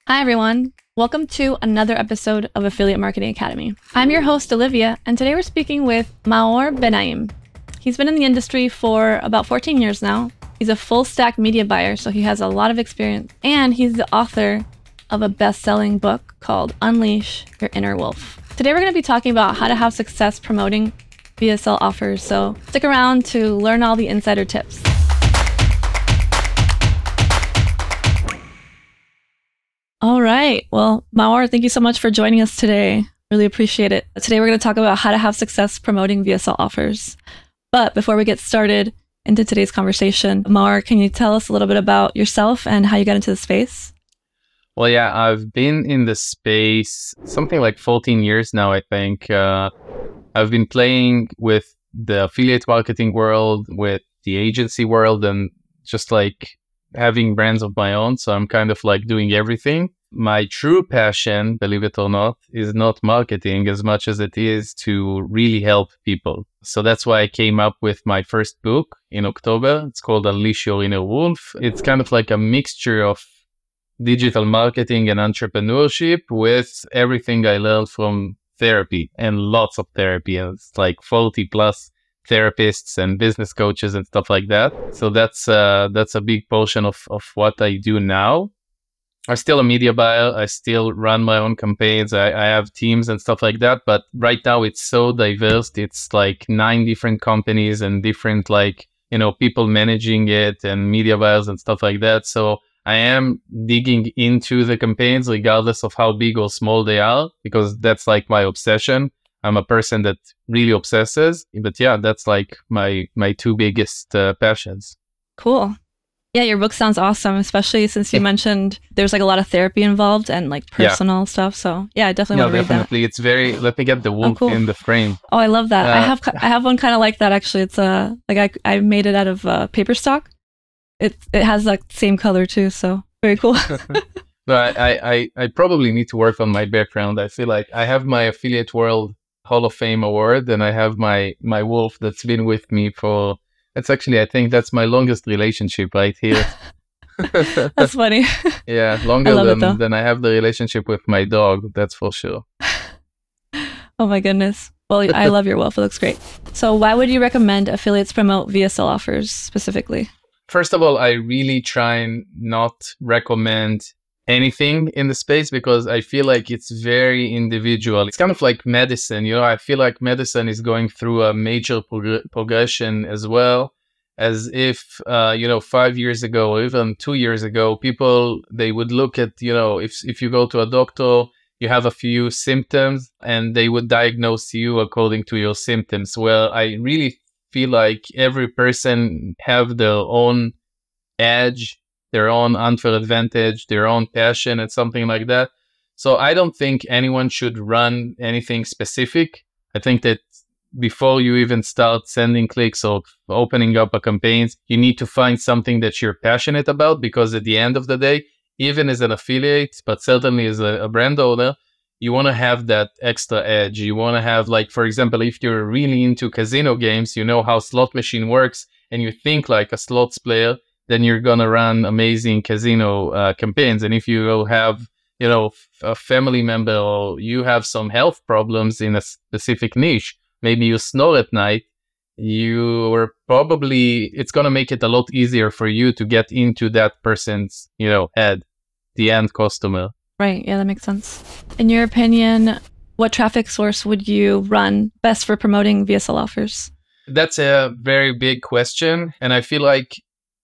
Hi, everyone. Welcome to another episode of Affiliate Marketing Academy. I'm your host, Olivia, and today we're speaking with Maor Benaim. He's been in the industry for about 14 years now. He's a full-stack media buyer, so he has a lot of experience, and he's the author of a best-selling book called Unleash Your Inner Wolf. Today we're going to be talking about how to have success promoting VSL offers, so stick around to learn all the insider tips. All right. Well, Maor, thank you so much for joining us today. Really appreciate it. Today, we're going to talk about how to have success promoting VSL offers. But before we get started into today's conversation, Maor, can you tell us a little bit about yourself and how you got into the space? Well, yeah, I've been in the space something like 14 years now, I think. I've been playing with the affiliate marketing world, with the agency world, and just like having brands of my own. So I'm kind of like doing everything. My true passion, believe it or not, is not marketing as much as it is to really help people. So that's why I came up with my first book in October. It's called Unleash Your Inner Wolf. It's kind of like a mixture of digital marketing and entrepreneurship with everything I learned from therapy, and lots of therapy. And it's like 40 plus therapists and business coaches and stuff like that. So that's a big portion of what I do now. I'm still a media buyer. I still run my own campaigns. I have teams and stuff like that. But right now it's so diverse. It's like 9 different companies and different people managing it and media buyers and stuff like that. So I am digging into the campaigns regardless of how big or small they are, because that's like my obsession. I'm a person that really obsesses. But yeah, that's like my two biggest passions. Cool. Yeah, your book sounds awesome, especially since you mentioned there's like a lot of therapy involved and like personal stuff. So yeah, I definitely want to read that. It's very, let me get the wolf in the frame. Oh, I love that. I have one kind of like that actually. It's like I made it out of paper stock. It has that same color too, so very cool. But I probably need to work on my background. I feel like I have my Affiliate World Hall of Fame award, and I have my wolf that's been with me for, it's actually, I think that's my longest relationship right here. That's funny. Yeah, longer than I have the relationship with my dog, that's for sure. Oh my goodness. Well, I love your wolf. It looks great. So why would you recommend affiliates promote VSL offers specifically? First of all, I really try and not recommend anything in the space because I feel like it's very individual. It's kind of like medicine, I feel like medicine is going through a major progression as well, as if 5 years ago or even 2 years ago, people, they would look at, if you go to a doctor, you have a few symptoms and they would diagnose you according to your symptoms. Well, I really feel like every person have their own edge, their own unfair advantage, their own passion and something like that. So I don't think anyone should run anything specific. I think that before you even start sending clicks or opening up a campaign, you need to find something that you're passionate about, because at the end of the day, even as an affiliate, but certainly as a brand owner, you want to have that extra edge. You want to have, like, for example, if you're really into casino games, you know how slot machine works and you think like a slots player, then you're going to run amazing casino campaigns. And if you have, a family member or you have some health problems in a specific niche, maybe you snore at night, it's going to make it a lot easier for you to get into that person's, head, the end customer. Right. Yeah, that makes sense. In your opinion, what traffic source would you run best for promoting VSL offers? That's a very big question. And I feel like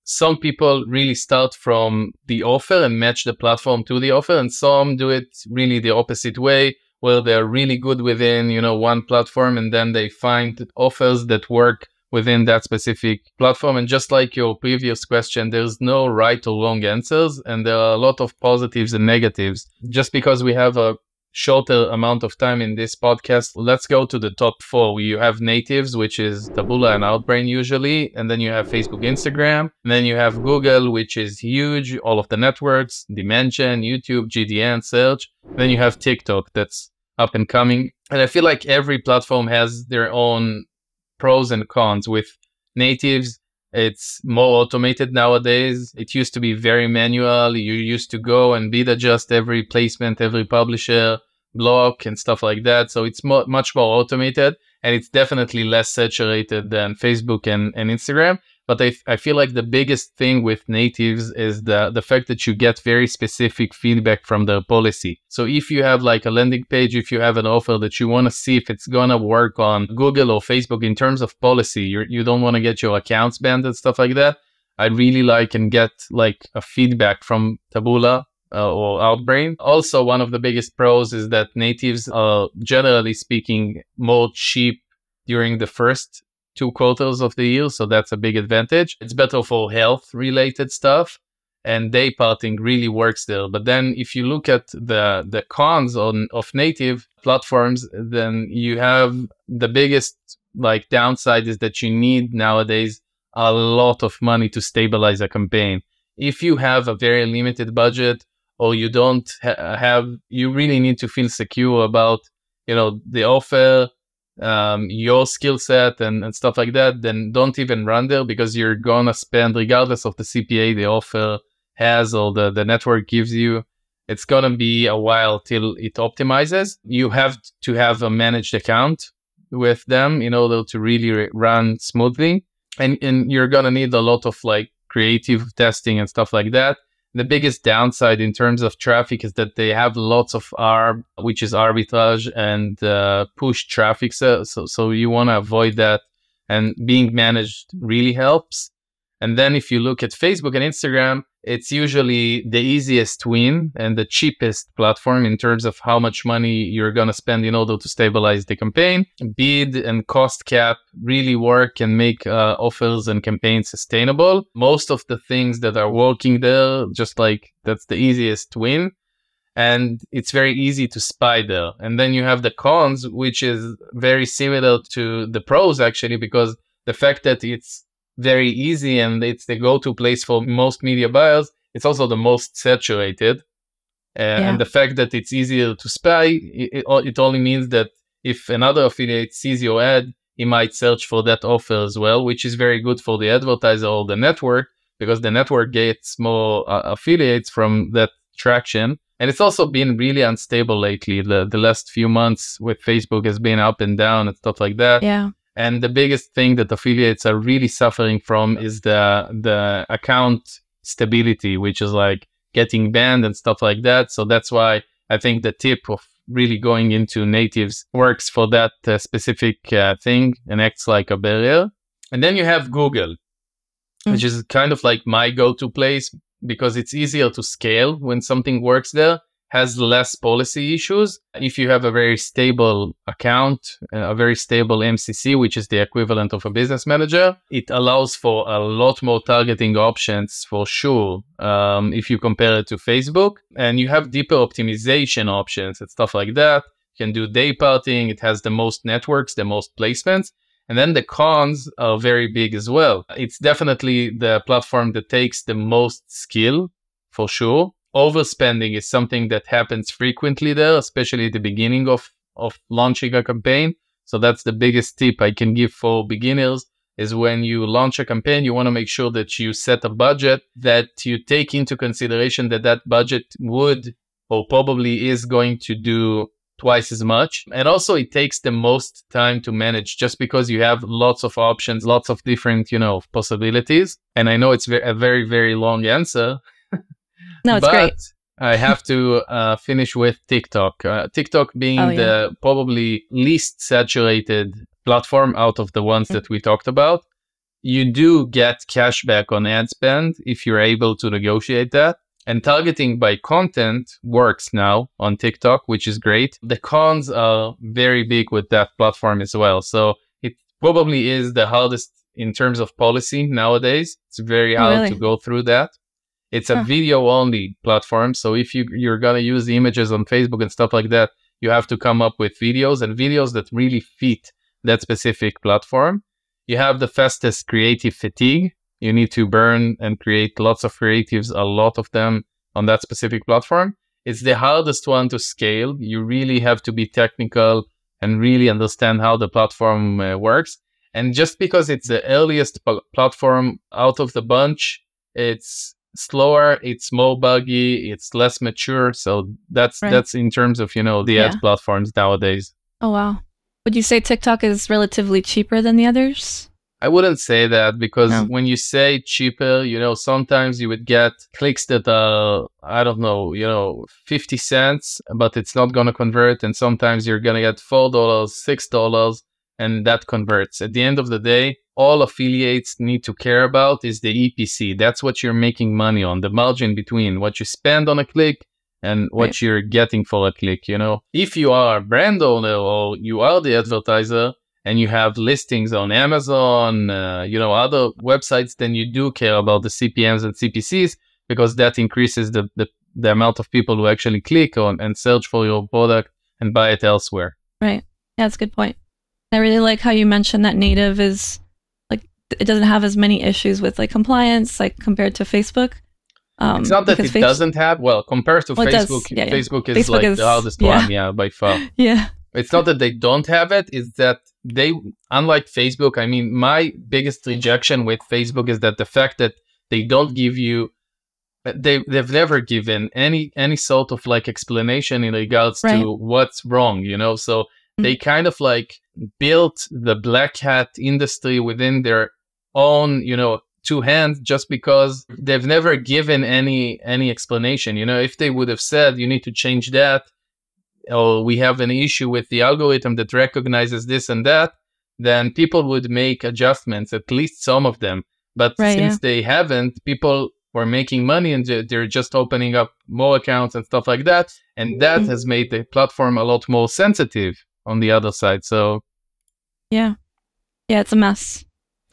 some people really start from the offer and match the platform to the offer, and some do it really the opposite way, where they're really good within, one platform, and then they find offers that work within that specific platform. And just like your previous question, there's no right or wrong answers, and there are a lot of positives and negatives. Just because we have a shorter amount of time in this podcast, let's go to the top 4. You have natives, which is Taboola and Outbrain usually, and then you have Facebook, Instagram, and then you have Google, which is huge, all of the networks, Dimension, YouTube, GDN, search. Then you have TikTok, that's up and coming. And I feel like every platform has their own pros and cons. With natives, It's more automated nowadays. It used to be very manual. You used to go and bid adjust every placement, every publisher block and stuff like that. So it's much more automated, and it's definitely less saturated than Facebook and Instagram. But I feel like the biggest thing with natives is the fact that you get very specific feedback from their policy. So if you have like a landing page, if you have an offer that you want to see if it's going to work on Google or Facebook in terms of policy, you don't want to get your accounts banned and stuff like that. I really like and get like a feedback from Taboola or Outbrain. Also, one of the biggest pros is that natives are generally speaking more cheap during the first 2 quarters of the year, so that's a big advantage. It's better for health related stuff, and day parting really works there. But then if you look at the cons of native platforms, then you have the biggest like downside is that you need nowadays a lot of money to stabilize a campaign. If you have a very limited budget, or you don't you really need to feel secure about, the offer, your skill set and stuff like that, then don't even run there, because you're gonna spend, regardless of the CPA the offer has or the network gives you, it's gonna be a while till it optimizes. You have to have a managed account with them in order to really run smoothly, and you're gonna need a lot of like creative testing and stuff like that. The biggest downside in terms of traffic is that they have lots of ARB, which is arbitrage and push traffic. So you want to avoid that, and being managed really helps. And then if you look at Facebook and Instagram, it's usually the easiest win and the cheapest platform in terms of how much money you're going to spend in order to stabilize the campaign. Bid and cost cap really work and make offers and campaigns sustainable. Most of the things that are working there, just like that's the easiest win. And it's very easy to spy there. And then you have the cons, which is very similar to the pros actually, because the fact that it's very easy and it's the go-to place for most media buyers, it's also the most saturated. And the fact that it's easier to spy, it only means that if another affiliate sees your ad, he might search for that offer as well, which is very good for the advertiser or the network, because the network gets more affiliates from that traction. And it's also been really unstable lately. The last few months with Facebook has been up and down and stuff like that. Yeah. And the biggest thing that affiliates are really suffering from is the account stability, which is like getting banned and stuff like that. So that's why I think the tip of really going into natives works for that specific thing and acts like a barrier. And then you have Google, which is kind of like my go-to place, because it's easier to scale when something works there, has less policy issues. If you have a very stable account, a very stable MCC, which is the equivalent of a business manager, it allows for a lot more targeting options for sure, if you compare it to Facebook. And you have deeper optimization options and stuff like that. You can do day parting. It has the most networks, the most placements. And then the cons are very big as well. It's definitely the platform that takes the most skill, for sure. Overspending is something that happens frequently there, especially at the beginning of launching a campaign. So that's the biggest tip I can give for beginners, is when you launch a campaign, you want to make sure that you set a budget, that you take into consideration that budget would or probably is going to do twice as much. And also it takes the most time to manage, just because you have lots of options, lots of different, possibilities. And I know it's a very, very long answer. No, it's great. I have to finish with TikTok. TikTok being the probably least saturated platform out of the ones that we talked about. You do get cash back on ad spend if you're able to negotiate that. And targeting by content works now on TikTok, which is great. The cons are very big with that platform as well. So it probably is the hardest in terms of policy nowadays. It's very hard to go through that. It's a video-only platform, so if you're going to use images on Facebook and stuff like that, you have to come up with videos, and videos that really fit that specific platform. You have the fastest creative fatigue. You need to burn and create lots of creatives, a lot of them on that specific platform. It's the hardest one to scale. You really have to be technical and really understand how the platform works. And just because it's the earliest platform out of the bunch, it's slower, it's more buggy, it's less mature. So that's in terms of, the ad platforms nowadays. Oh, wow. Would you say TikTok is relatively cheaper than the others? I wouldn't say that, because when you say cheaper, sometimes you would get clicks that are, I don't know, 50 cents, but it's not going to convert. And sometimes you're going to get $4, $6, and that converts. At the end of the day, all affiliates need to care about is the EPC. That's what you're making money on, the margin between what you spend on a click and what you're getting for a click. If you are a brand owner or you are the advertiser, and you have listings on Amazon, other websites, then you do care about the CPMs and CPCs, because that increases the amount of people who actually click on and search for your product and buy it elsewhere. Right. Yeah, that's a good point. I really like how you mentioned that native is like, it doesn't have as many issues with like compliance, like compared to Facebook. It's not that it doesn't have, compared to Facebook, Facebook is like the hardest one, by far. Yeah. It's not that they don't have it, it's that they, unlike Facebook, I mean, my biggest rejection with Facebook is that the fact that they don't give you, they've never given any sort of like explanation in regards to what's wrong, so they kind of like built the black hat industry within their own, two hands, just because they've never given any explanation. If they would have said, you need to change that, or we have an issue with the algorithm that recognizes this and that, then people would make adjustments, at least some of them. But since they haven't, people were making money and they're just opening up more accounts and stuff like that. And that has made the platform a lot more sensitive on the other side. So yeah, it's a mess.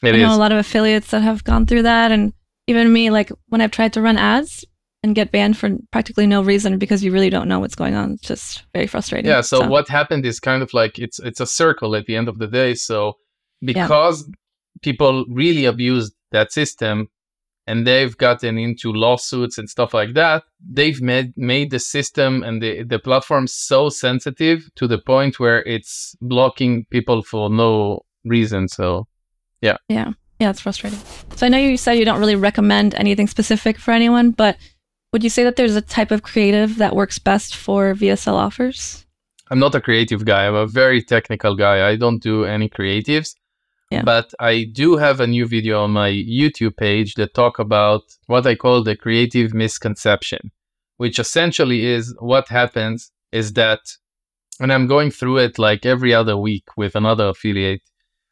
I know a lot of affiliates that have gone through that. And even me, like when I've tried to run ads and get banned for practically no reason because you really don't know what's going on. It's just very frustrating. Yeah, so what happened is kind of like it's a circle at the end of the day. So because people really abused that system and they've gotten into lawsuits and stuff like that, they've made the system and the platform so sensitive to the point where it's blocking people for no reason. So yeah, it's frustrating. So I know you said you don't really recommend anything specific for anyone, but would you say that there's a type of creative that works best for VSL offers? I'm not a creative guy. I'm a very technical guy. I don't do any creatives. But I do have a new video on my YouTube page that talk about what I call the creative misconception, which essentially is what happens is that, and I'm going through it like every other week with another affiliate.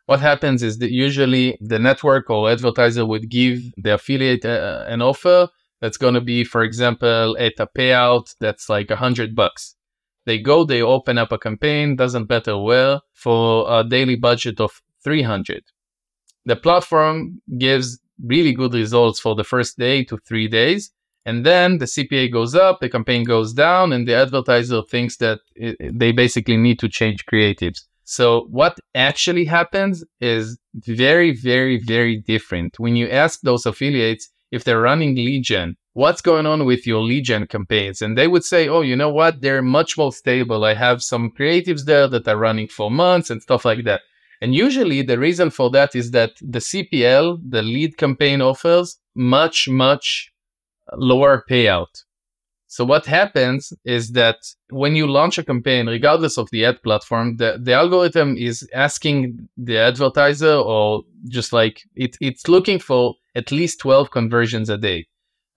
What happens is that usually the network or advertiser would give the affiliate an offer that's going to be, for example, at a payout that's like $100. They open up a campaign, doesn't matter where, for a daily budget of $300. The platform gives really good results for the first day to 3 days. And then the CPA goes up, the campaign goes down, and the advertiser thinks that they basically need to change creatives. So what actually happens is very, very, very different. When you ask those affiliates if they're running lead gen, what's going on with your lead gen campaigns? And they would say, oh, you know what? They're much more stable. I have some creatives there that are running for months and stuff like that. And usually the reason for that is that the CPL, the lead campaign, offers much, much lower payout. So what happens is that when you launch a campaign, regardless of the ad platform, the algorithm is asking the advertiser, or just like it's looking for at least 12 conversions a day.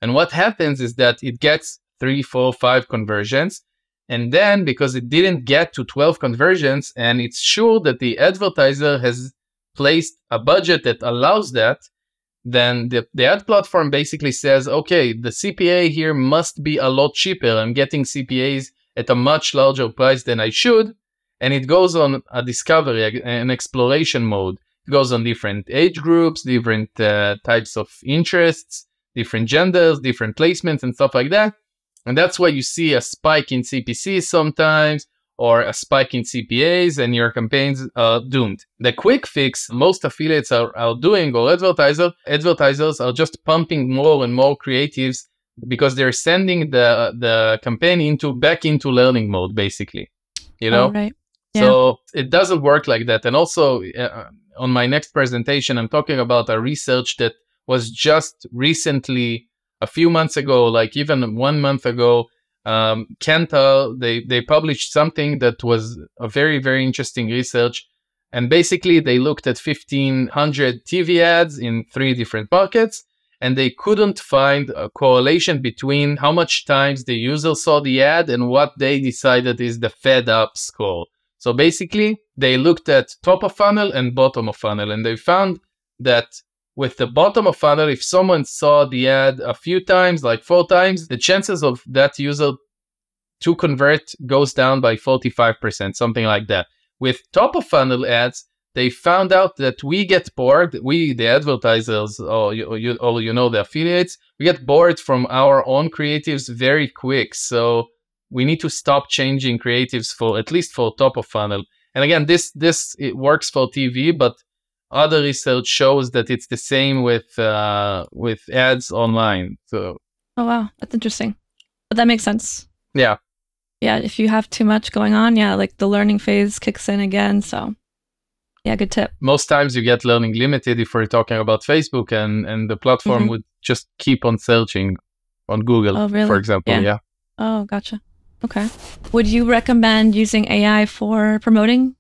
And what happens is that it gets 3, 4, 5 conversions. And then because it didn't get to 12 conversions and it's sure that the advertiser has placed a budget that allows that, then the ad platform basically says, okay, the CPA here must be a lot cheaper. I'm getting CPAs at a much larger price than I should. And it goes on a discovery, an exploration mode. It goes on different age groups, different types of interests, different genders, different placements and stuff like that. And that's why you see a spike in CPCs sometimes, or a spike in CPAs, and your campaigns are doomed. The quick fix most affiliates are doing, or advertisers are just pumping more and more creatives because they're sending the campaign back into learning mode, basically. You know? Oh, right. Yeah. So it doesn't work like that. And also on my next presentation, I'm talking about a research that was just recently, a few months ago, like even 1 month ago, Kantar, they published something that was a very, very interesting research. And basically they looked at 1,500 TV ads in 3 different markets, and they couldn't find a correlation between how much times the user saw the ad and what they decided is the fed up score. So basically, they looked at top of funnel and bottom of funnel, and they found that with the bottom of funnel, if someone saw the ad a few times, like 4 times, the chances of that user to convert goes down by 45%, something like that. With top of funnel ads, they found out that we get bored, we, the advertisers, or the affiliates, we get bored from our own creatives very quick. So we need to stop changing creatives for at least for top of funnel. And again, this it works for TV, but other research shows that it's the same with ads online. So Oh wow, that's interesting. But that makes sense. yeah. Yeah, if you have too much going on, yeah, like the learning phase kicks in again. So yeah, good tip. Most times you get learning limited if we're talking about Facebook, and the platform would just keep on searching on Google, for example. Yeah. Oh, gotcha. Okay. Would you recommend using AI for promoting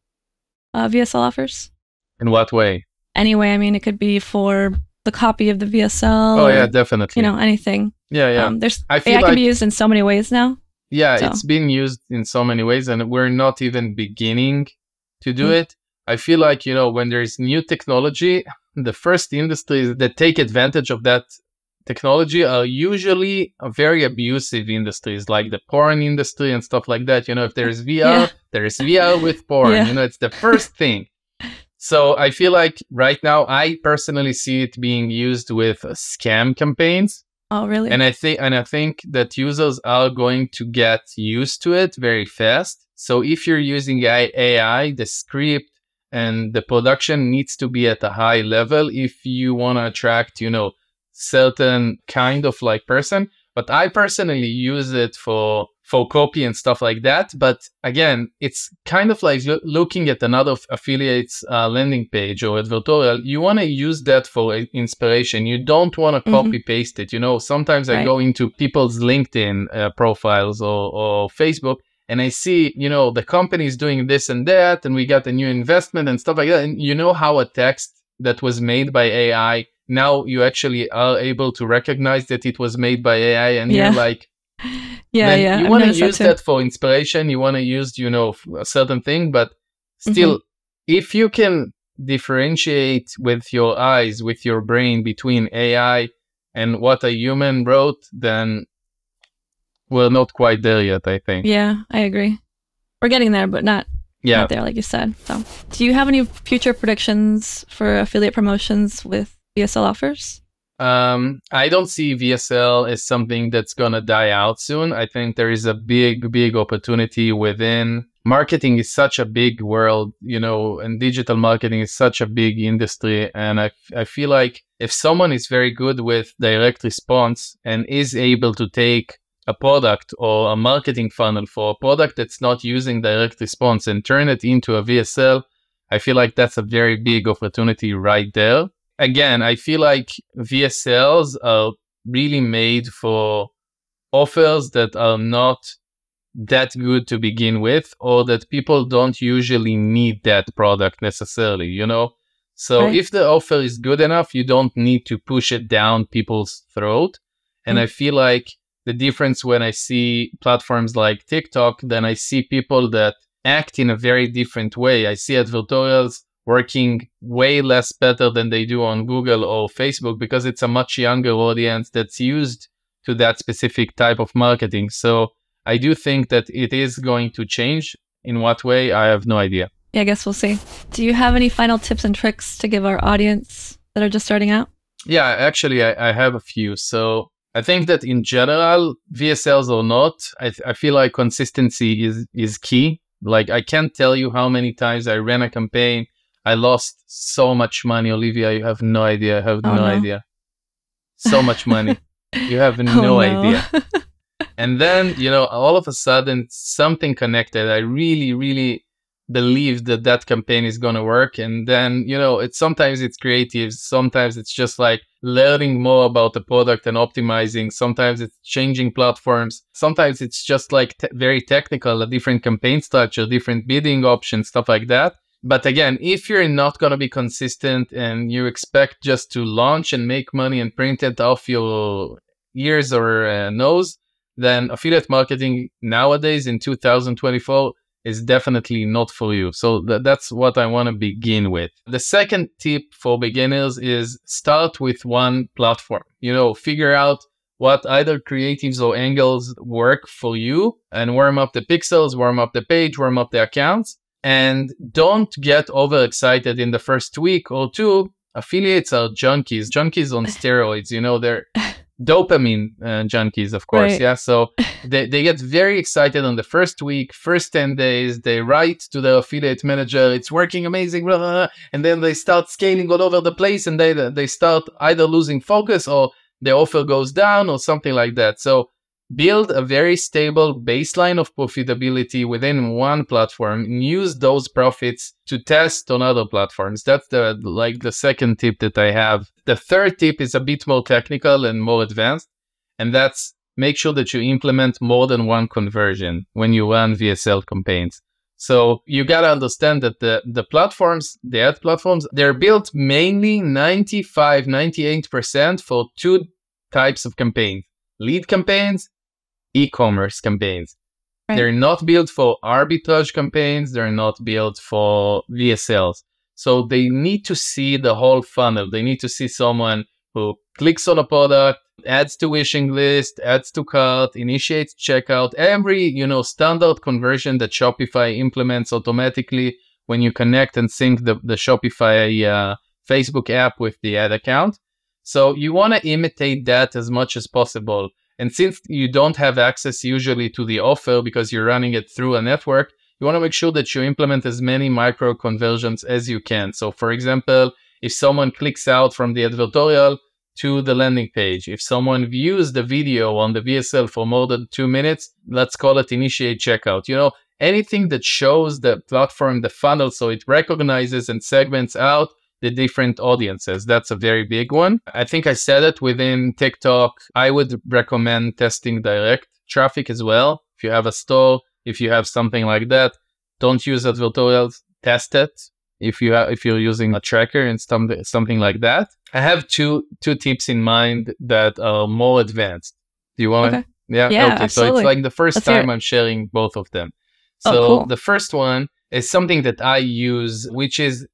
VSL offers? In what way? Anyway, I mean, it could be for the copy of the VSL. Oh, yeah, definitely. Anything. Yeah. AI can be used in so many ways now. Yeah, so it's been used in so many ways, and we're not even beginning to do it. I feel like, when there's new technology, the first industries that take advantage of that technology are usually very abusive industries, like the porn industry and stuff like that. If there's VR, there's VR with porn. It's the first thing. So I feel like right now, I personally see it being used with scam campaigns. Oh, really? And I think that users are going to get used to it very fast. So if you're using AI, the script and the production needs to be at a high level if you want to attract, certain kind of like person. But I personally use it for copy and stuff like that. But again, it's kind of like looking at another affiliate's landing page or advertorial. You want to use that for inspiration. You don't want to copy paste it. Sometimes I go into people's LinkedIn profiles or Facebook, and I see, the company is doing this and that, and we got a new investment and stuff like that. And how a text that was made by AI, now you actually are able to recognize that it was made by AI, and you're like, you want to use that for inspiration. You want to use, a certain thing, but still, if you can differentiate with your eyes, with your brain between AI and what a human wrote, then we're not quite there yet, I think. Yeah, I agree. We're getting there, but not there, like you said. So, do you have any future predictions for affiliate promotions with VSL offers? I don't see VSL as something that's going to die out soon. I think there is a big opportunity within. Marketing is such a big world, and digital marketing is such a big industry. And I feel like if someone is very good with direct response and is able to take a product or a marketing funnel for a product that's not using direct response and turn it into a VSL, I feel like that's a very big opportunity right there. Again, I feel like VSLs are really made for offers that are not that good to begin with, or that people don't usually need that product necessarily, So if the offer is good enough, you don't need to push it down people's throat. And I feel like the difference when I see platforms like TikTok, then I see people that act in a very different way. I see advertorials working way less better than they do on Google or Facebook, because it's a much younger audience that's used to that specific type of marketing. So I do think that it is going to change. In what way, I have no idea. Yeah, I guess we'll see. Do you have any final tips and tricks to give our audience that are just starting out? Yeah, actually, I have a few. So I think that in general, VSLs or not, I feel like consistency is key. Like, I can't tell you how many times I ran a campaign. I lost so much money, Olivia. You have no idea. I have no idea. So much money. You have no idea. And then, all of a sudden, something connected. I really, really believe that that campaign is going to work. And then, sometimes it's creative. Sometimes it's just like learning more about the product and optimizing. Sometimes it's changing platforms. Sometimes it's just like very technical, a different campaign structure, different bidding options, stuff like that. But again, if you're not going to be consistent and you expect just to launch and make money and print it off your ears or nose, then affiliate marketing nowadays in 2024 is definitely not for you. So that's what I want to begin with. The second tip for beginners is start with one platform. Figure out what either creatives or angles work for you and warm up the pixels, warm up the page, warm up the accounts. And don't get overexcited in the first week or two. Affiliates are junkies on steroids. They're dopamine junkies, of course. Right. Yeah. So they get very excited on the first week, first 10 days. They write to their affiliate manager, it's working amazing, blah, blah, blah. And then they start scaling all over the place, and they start either losing focus or their offer goes down or something like that. So build a very stable baseline of profitability within one platform and use those profits to test on other platforms. That's the second tip that I have. The third tip is a bit more technical and more advanced, and that's make sure that you implement more than one conversion when you run VSL campaigns. So you got to understand that the platforms, the ad platforms, they're built mainly 95, 98% for two types of campaigns: lead campaigns, e-commerce campaigns. Right. They're not built for arbitrage campaigns. They're not built for VSLs. So they need to see the whole funnel. They need to see someone who clicks on a product, adds to wishing list, adds to cart, initiates checkout, every, standard conversion that Shopify implements automatically when you connect and sync the Shopify Facebook app with the ad account. So you want to imitate that as much as possible. And since you don't have access usually to the offer because you're running it through a network, you want to make sure that you implement as many micro conversions as you can. So for example, if someone clicks out from the advertorial to the landing page, if someone views the video on the VSL for more than 2 minutes, let's call it initiate checkout. Anything that shows the platform, the funnel, so it recognizes and segments out the different audiences. That's a very big one. I think I said it within TikTok. I would recommend testing direct traffic as well. If you have a store, if you have something like that, don't use advertorials, test it. If you're using a tracker and something like that. I have two tips in mind that are more advanced. Do you want to? Okay. Yeah, okay. Absolutely. So it's like the first time I'm sharing both of them. So cool. The first one is something that I use, which is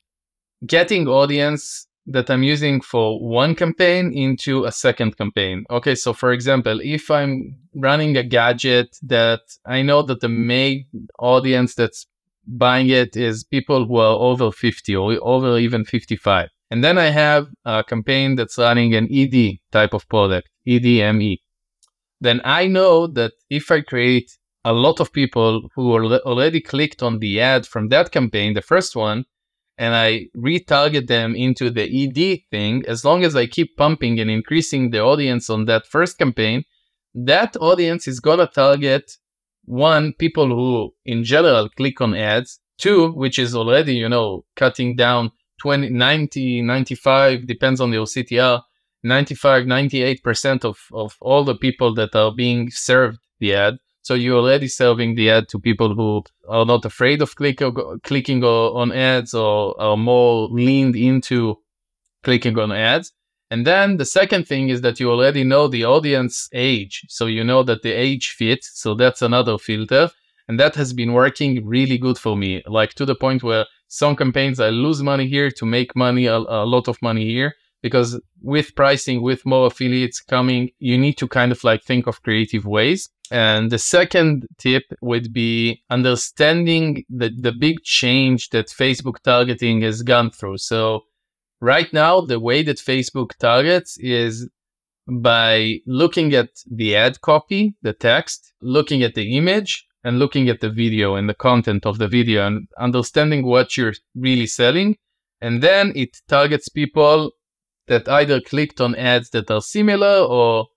getting audience that I'm using for one campaign into a second campaign. Okay, so for example, if I'm running a gadget that I know that the main audience that's buying it is people who are over 50 or over even 55. And then I have a campaign that's running an ED type of product, EDME. Then I know that if I create a lot of people who already clicked on the ad from that campaign, the first one, and I retarget them into the ED thing, as long as I keep pumping and increasing the audience on that first campaign, that audience is going to target, one, people who in general click on ads, two, which is already, cutting down 20, 90, 95, depends on your CTR, 95, 98% of all the people that are being served the ad. So you're already serving the ad to people who are not afraid of clicking on ads or are more leaned into clicking on ads. And then the second thing is that you already know the audience age. So you know that the age fits. So that's another filter. And that has been working really good for me, like to the point where some campaigns I lose money here to make money, a lot of money here. Because with pricing, with more affiliates coming, you need to kind of like think of creative ways. And the second tip would be understanding the big change that Facebook targeting has gone through. So right now, the way that Facebook targets is by looking at the ad copy, the text, looking at the image, and looking at the video and the content of the video and understanding what you're really selling. And then it targets people that either clicked on ads that are similar or,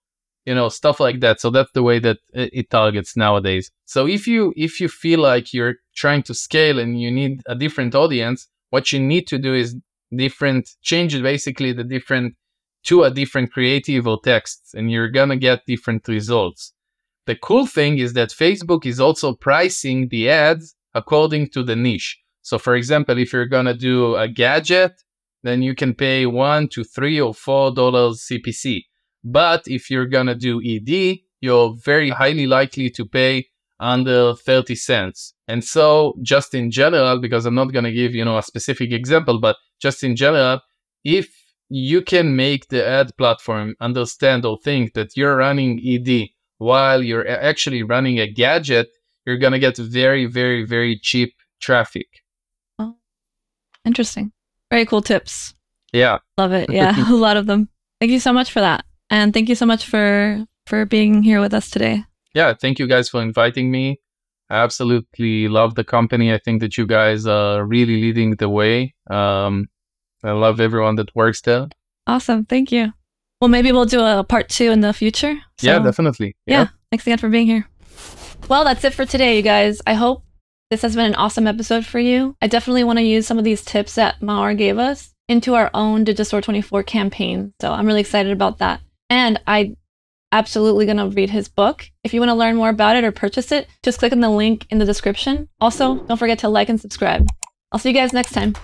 stuff like that. So that's the way that it targets nowadays. So if you feel like you're trying to scale and you need a different audience, what you need to do is change basically to a different creative or texts, and you're gonna get different results. The cool thing is that Facebook is also pricing the ads according to the niche. So for example, if you're gonna do a gadget, then you can pay $1 to $3 or $4 CPC. But if you're gonna do ED, you're very highly likely to pay under 30 cents. And so just in general, because I'm not gonna give, a specific example, but just in general, if you can make the ad platform understand or think that you're running ED while you're actually running a gadget, you're gonna get very, very, very cheap traffic. Oh, interesting. Very cool tips. Yeah. Love it. Yeah, a lot of them. Thank you so much for that. And thank you so much for being here with us today. Yeah, thank you guys for inviting me. I absolutely love the company. I think that you guys are really leading the way. I love everyone that works there. Awesome. Thank you. Well, maybe we'll do a part 2 in the future. So, yeah, definitely. Yeah. Thanks again for being here. Well, that's it for today, you guys. I hope this has been an awesome episode for you. I definitely want to use some of these tips that Maor gave us into our own Digistore 24 campaign. So I'm really excited about that. And I absolutely going to read his book. If you want to learn more about it or purchase it, just click on the link in the description. Also, don't forget to like and subscribe. I'll see you guys next time.